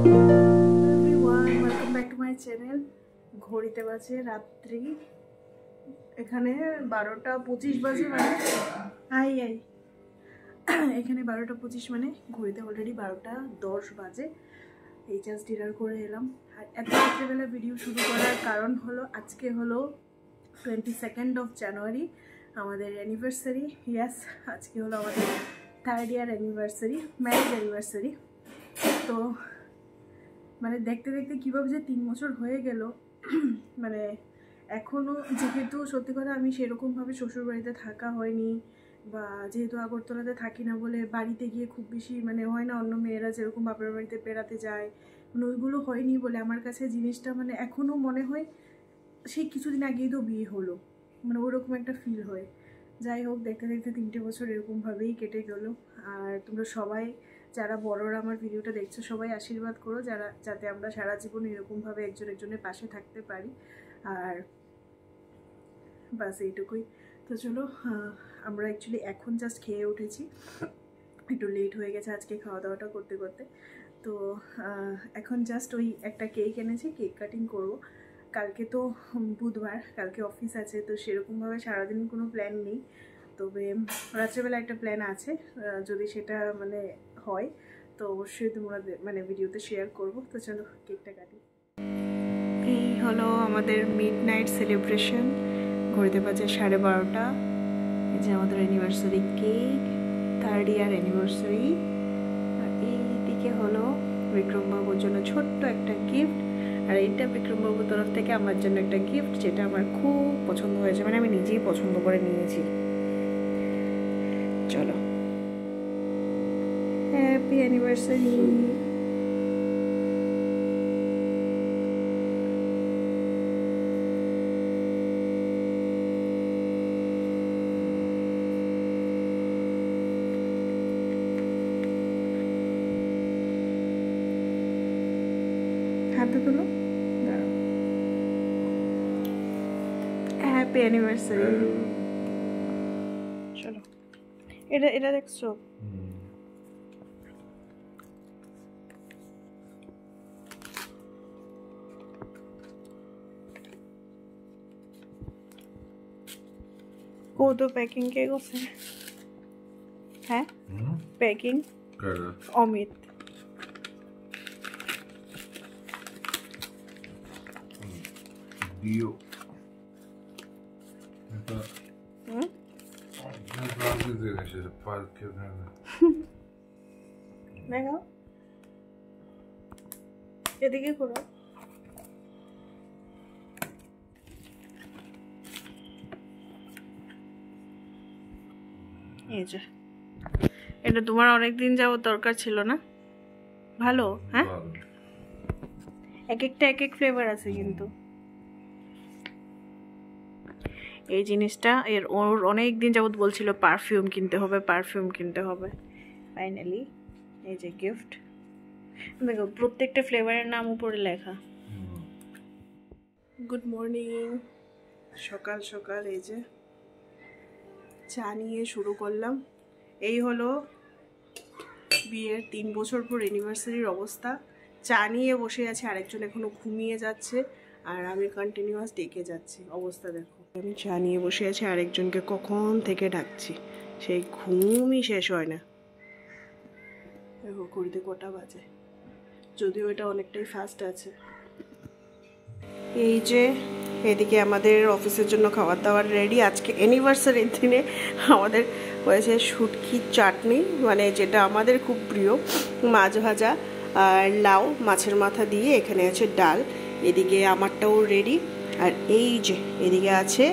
Everyone, welcome back to my channel. ঘড়িতে বাজে রাত্রি, এখানে 12:25 বাজে, মানে এখানে 12:25 মানে ঘড়িতে অলরেডি 12:10 বাজে। এই জাস্ট ডিনার করে এলাম। আর এত রাত্রিবেলা ভিডিও শুরু করার কারণ হলো আজকে হলো 22nd of January, আমাদের অ্যানিভার্সারি। ইয়াস, আজকে হলো আমাদের 3rd year anniversary, marriage anniversary. তো মানে দেখতে দেখতে কীভাবে যে 3 বছর হয়ে গেল, মানে এখনও যেহেতু সত্যি কথা আমি সেরকমভাবে শ্বশুরবাড়িতে থাকা হয়নি, বা যেহেতু আগরতলাতে থাকি না বলে বাড়িতে গিয়ে খুব বেশি মানে হয় না, অন্য মেয়েরা যেরকম বাপের বাড়িতে বেড়াতে যায়, মানে ওইগুলো হয়নি বলে আমার কাছে জিনিসটা মানে এখনও মনে হয় সেই কিছুদিন আগেই তো বিয়ে হলো, মানে ওরকম একটা ফিল হয়। যাই হোক, দেখতে দেখতে 3টে বছর এরকমভাবেই কেটে গেল। আর তোমরা সবাই যারা বড়রা আমার ভিডিওটা দেখছো সবাই আশীর্বাদ করো যাতে আমরা সারা জীবন এরকমভাবে একজন একজনের পাশে থাকতে পারি। আর বাস এইটুকুই। তো চলো, আমরা অ্যাকচুয়ালি এখন জাস্ট খেয়ে উঠেছি, একটু লেট হয়ে গেছে আজকে খাওয়া দাওয়াটা করতে করতে। তো এখন জাস্ট ওই একটা কেক এনেছি, কেক কাটিং করব। কালকে তো বুধবার, কালকে অফিস আছে, তো সেরকমভাবে সারাদিন কোনো প্ল্যান নেই। তবে রাত্রেবেলা একটা প্ল্যান আছে, যদি সেটা মানে হয় তো অবশ্যই তোমরা মানে ভিডিওতে শেয়ার করব। তো চলো কেকটা কাটি। এই হলো আমাদের মিড নাইট সেলিব্রেশন, ঘড়িতে বাজে 12:30। এই যে আমাদের anniversary cake, 3rd year anniversary. আর এইদিকে হলো বিক্রমবাবুর জন্য ছোট্ট একটা গিফট, আর এইটা বিক্রমবাবুর তরফ থেকে আমার জন্য একটা গিফট, যেটা আমার খুব পছন্দ হয়েছে, মানে আমি নিজেই পছন্দ করে নিয়েছি। চলো, হ্যাপি অ্যানিভার্সারি। হাতে তুলো, দাঁড়াও। Happy anniversary. চলো, এটা এটা দেখছো? কত প্যাকিং কে করছে? হ্যাঁ, প্যাকিং অমিত। Dio. দেখো, এদিকে করো। এই যে এটা তোমার অনেকদিন যাবত দরকার ছিল না? ভালো, হ্যাঁ, এক একটা এক এক ফ্লেভার আছে কিন্তু। এই জিনিসটা ওর অনেক দিন যাবত বলছিল পারফিউম কিনতে হবে, পারফিউম কিনতে হবে। ফাইনালি এই যে গিফট, দেখো প্রত্যেকটা ফ্লেভারের নাম উপরে লেখা। গুড মর্নিং, সকাল সকাল এই যে চা নিয়ে শুরু করলাম। এই হলো বিয়ের 3 বছর পর অ্যানিভার্সারির অবস্থা। চা নিয়ে বসে আছে, আরেকজন এখনো ঘুমিয়ে যাচ্ছে, আর আমি কন্টিনিউয়াস ডেকে যাচ্ছি। অবস্থা দেখো, আমি চা নিয়ে বসে আছি, আরেকজনকে কখন থেকে ডাকছি, সেই ঘুমই শেষ হয় না। দেখো ঘড়িতে কটা বাজে, যদিও এটা অনেকটাই ফাস্ট আছে। এই যে এদিকে আমাদের অফিসের জন্য খাবার দাবার রেডি। আজকে অ্যানিভার্সারির দিনে আমাদের হয়েছে শুটকির চাটনি, মানে যেটা আমাদের খুব প্রিয়, মাছ ভাজা আর লাউ, মাছের মাথা দিয়ে। এখানে আছে ডাল, এদিকে আমারটাও রেডি। আর এই যে এদিকে আছে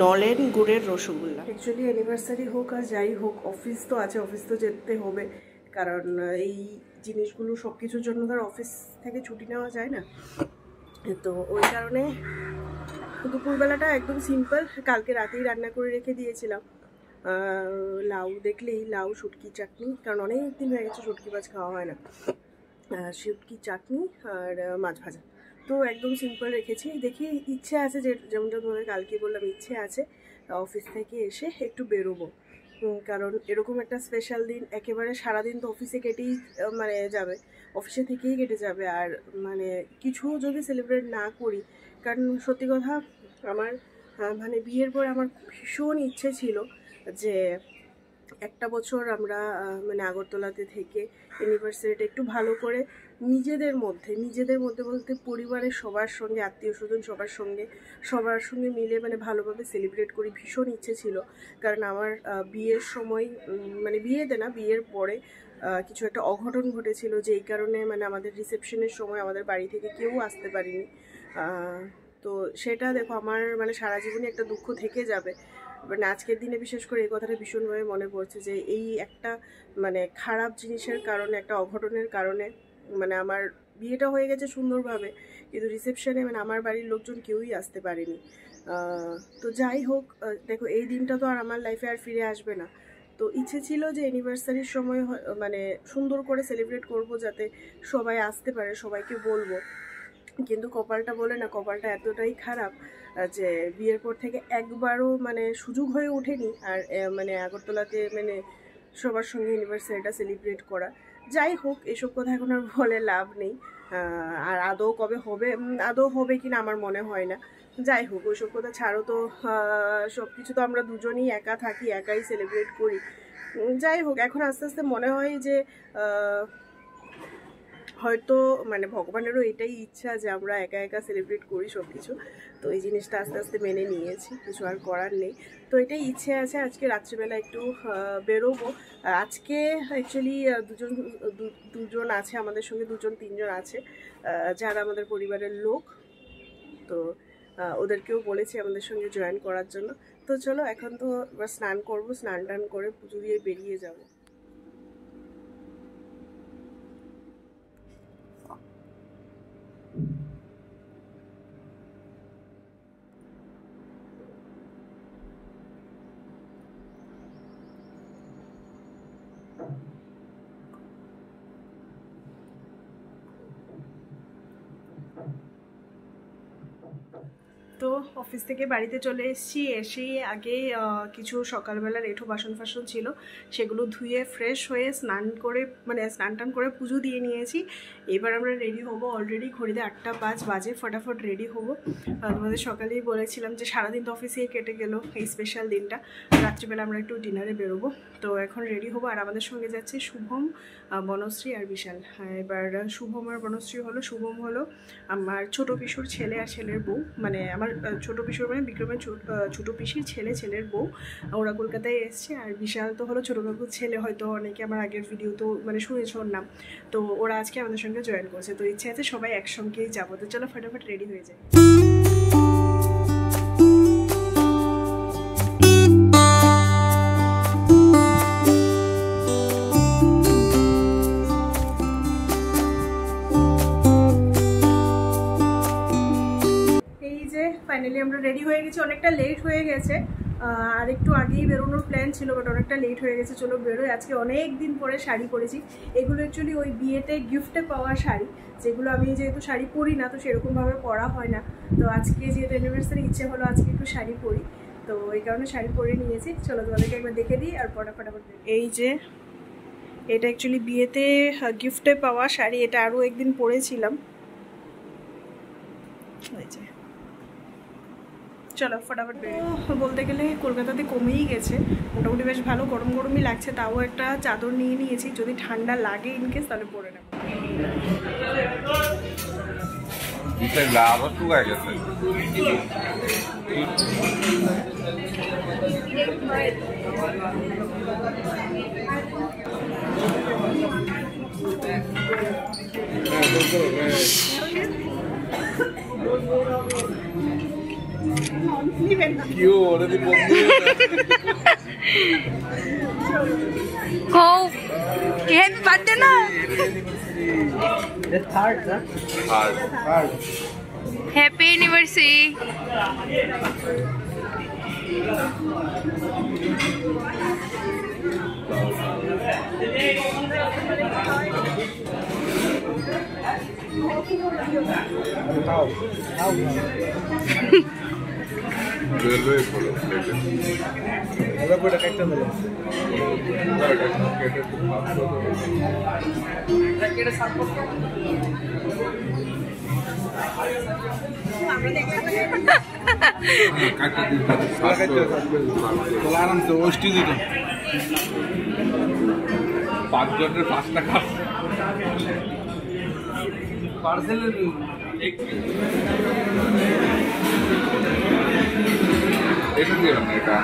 নলেন গুড়ের রসগোল্লা। অ্যাকচুয়ালি অ্যানিভার্সারি হোক আর যাই হোক, অফিস তো আছে, অফিস তো যেতে হবে, কারণ এই জিনিসগুলো সব কিছুর জন্য ধর অফিস থেকে ছুটি নেওয়া যায় না। তো ওই কারণে দুপুরবেলাটা একদম সিম্পল, কালকে রাতেই রান্না করে রেখে দিয়েছিলাম। লাউ দেখলেই লাউ, শুটকি চাটনি, কারণ অনেক দিন হয়ে গেছে শুটকি মাছ খাওয়া হয় না, শুটকি চাটনি আর মাছ ভাজা। তো একদম সিম্পল রেখেছি। দেখি ইচ্ছে আছে, যেমনটা তোমাদের কালকে বললাম, ইচ্ছে আছে অফিস থেকে এসে একটু বেরোবো। কারণ এরকম একটা স্পেশাল দিন একেবারে সারাদিন তো অফিসে কেটেই মানে যাবে, অফিসে থেকেই কেটে যাবে। আর মানে কিছু যদি সেলিব্রেট না করি, কারণ সত্যি কথা আমার মানে বিয়ের পর আমার ভীষণ ইচ্ছে ছিল যে একটা বছর আমরা মানে আগরতলাতে থেকে অ্যানিভার্সারিটা একটু ভালো করে নিজেদের মধ্যে বলতে পরিবারের সবার সঙ্গে, আত্মীয় স্বজন সবার সঙ্গে মিলে মানে ভালোভাবে সেলিব্রেট করি। ভীষণ ইচ্ছে ছিল, কারণ আমার বিয়ের সময় মানে বিয়েতে না, বিয়ের পরে কিছু একটা অঘটন ঘটেছিল, যেই কারণে মানে আমাদের রিসেপশনের সময় আমাদের বাড়ি থেকে কেউ আসতে পারিনি। তো সেটা দেখো আমার মানে সারা জীবনে একটা দুঃখ থেকে যাবে। মানে আজকের দিনে বিশেষ করে এই কথাটা ভীষণভাবে মনে পড়ছে যে এই একটা মানে খারাপ জিনিসের কারণে, একটা অঘটনের কারণে মানে আমার বিয়েটা হয়ে গেছে সুন্দরভাবে, কিন্তু রিসেপশনে মানে আমার বাড়ির লোকজন কেউই আসতে পারেনি। তো যাই হোক, দেখো এই দিনটা তো আর আমার লাইফে আর ফিরে আসবে না। তো ইচ্ছে ছিল যে অ্যানিভার্সারির সময় মানে সুন্দর করে সেলিব্রেট করব, যাতে সবাই আসতে পারে, সবাইকে বলবো। কিন্তু কপালটা বলে না, কপালটা এতটাই খারাপ যে বিয়ের পর থেকে একবারও মানে সুযোগ হয়ে ওঠেনি আর মানে আগরতলাতে মানে সবার সঙ্গে অ্যানিভার্সারিটা সেলিব্রেট করা। যাই হোক, এসব কথা এখন আর বলে লাভ নেই। আর আদৌ হবে কিনা আমার মনে হয় না। যাই হোক, ওইসব কথা ছাড়ো তো, সব কিছু তো আমরা দুজনেই একা থাকি, একাই সেলিব্রেট করি। যাই হোক, এখন আস্তে আস্তে মনে হয় যে হয়তো মানে ভগবানেরও এটাই ইচ্ছা যে আমরা একা একা সেলিব্রেট করি সব কিছু। তো এই জিনিসটা আস্তে আস্তে মেনে নিয়েছি, কিছু আর করার নেই। তো এটাই ইচ্ছে আছে, আজকে রাত্রিবেলা একটু বেরোবো। আজকে অ্যাকচুয়ালি দুজন আছে আমাদের সঙ্গে, 2-3 জন আছে যারা আমাদের পরিবারের লোক। তো ওদেরকেও বলেছি আমাদের সঙ্গে জয়েন করার জন্য। তো চলো এখন তো স্নান করবো, স্নান টান করে পুজো দিয়ে বেরিয়ে যাবো। তো অফিস থেকে বাড়িতে চলে এসেছি। এসেই আগে কিছু সকালবেলার এঁঠো বাসন ফাসন ছিল, সেগুলো ধুয়ে ফ্রেশ হয়ে স্নান করে মানে স্নান টান করে পুজো দিয়ে নিয়েছি। এবার আমরা রেডি হব। অলরেডি ঘড়িতে 8:05 বাজে, ফটাফট রেডি হব। তোমাদের সকালেই বলেছিলাম যে সারাদিন তো অফিসেই কেটে গেল এই স্পেশাল দিনটা, রাত্রিবেলা আমরা একটু ডিনারে বেরোবো। তো এখন রেডি হবো। আর আমাদের সঙ্গে যাচ্ছে শুভম, বনশ্রী আর বিশাল। এবার শুভম আর বনশ্রী হলো, শুভম হলো আমার ছোটো পিসুর ছেলে আর ছেলের বউ, মানে আমার ছোটো পিসুর মানে বিক্রমের ছোটো পিসির ছেলের বউ। ওরা কলকাতায় এসছে। আর বিশাল তো হলো ছোটো কাকুর ছেলে, হয়তো অনেকে আমার আগের ভিডিও তো মানে শুনেছ ওর নাম। তো ওরা আজকে আমাদের সঙ্গে জয়েন করছে। তো ইচ্ছে আছে সবাই একসঙ্গেই যাবো। তো চলো ফটাফট রেডি হয়ে যায়। ফাইনালি আমরা রেডি হয়ে গেছি। অনেকটা লেট হয়ে গেছে, আর একটু আগেই বেরোনোর প্ল্যান ছিল, বাট অনেকটা লেট হয়ে গেছে। চলো বেরোই। আজকে অনেক দিন পরে শাড়ি পরেছি। এগুলো অ্যাকচুয়ালি ওই বিয়েতে গিফটে পাওয়া শাড়ি, যেগুলো আমি যেহেতু শাড়ি পরি না, তো সেরকমভাবে পরা হয় না। তো আজকে যেহেতু অ্যানিভার্সারি, ইচ্ছে হলো আজকে একটু শাড়ি পরি, তো এই কারণে শাড়ি পরে নিয়েছি। চলো তোমাদেরকে একবার দেখে দিই আর ফটাফট। এই যে এটা অ্যাকচুয়ালি বিয়েতে গিফটে পাওয়া শাড়ি, এটা আরও একদিন পরেছিলাম। এই যে চলো ফটাফট বেরিয়ে। বলতে গেলে কলকাতাতে কমেই গেছে, মোটামুটি বেশ ভালো গরমই লাগছে। তাও একটা চাদর নিয়ে নিয়েছি, যদি ঠান্ডা লাগে ইনকেস তাহলে পরে নেব। Happy anniversary. আরামসে ওষ্টি দিত 5 জনের 5 টাকা পার্সেল এটা দিয়ে না এটা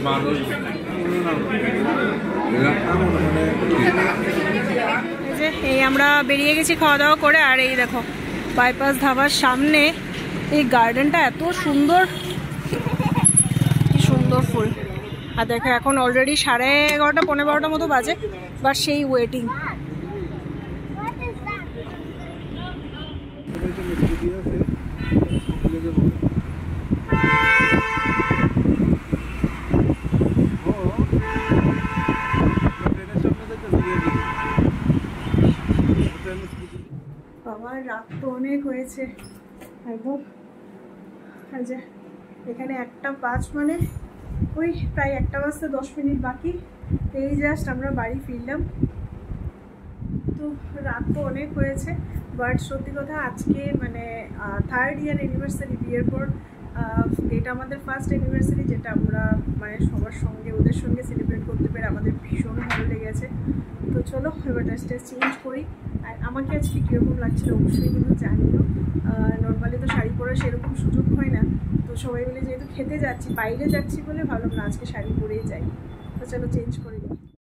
মানুষ এই আমরা বেরিয়ে গেছি খাওয়া দাওয়া করে। আর এই দেখো বাইপাস ধাবার সামনে এই গার্ডেনটা এত সুন্দর, কি সুন্দর ফুল। আর দেখো এখন অলরেডি 11:30 পৌনে 12টার মতো বাজে, বা সেই ওয়েটিং। বাবার রাত তো অনেক হয়েছে একদম। যে এখানে 1:05 মানে ওই প্রায় 1টা বাজতে 10 মিনিট বাকি। এই জাস্ট আমরা বাড়ি ফিরলাম। তো রাত তো অনেক হয়েছে, বাট সত্যি কথা আজকে মানে 3rd ইয়ার অ্যানিভার্সারি, বিয়ের পর এটা আমাদের ফার্স্ট অ্যানিভার্সারি, যেটা আমরা মানে সবার সঙ্গে ওদের সঙ্গে সেলিব্রেট করতে পেরে আমাদের ভীষণ ভালো লেগেছে। তো চলো এবার ড্রেসটা চেঞ্জ করি। আর আমাকে আজকে কীরকম লাগছিল অবশ্যই কিন্তু জানিও। নর্মালি তো শাড়ি পরার সেরকম সুযোগ হয় না, তো সবাই মিলে যেহেতু খেতে যাচ্ছি, বাইরে যাচ্ছি বলে ভাবলাম না আজকে শাড়ি পরেই যাই। তো চলো চেঞ্জ করে দিই।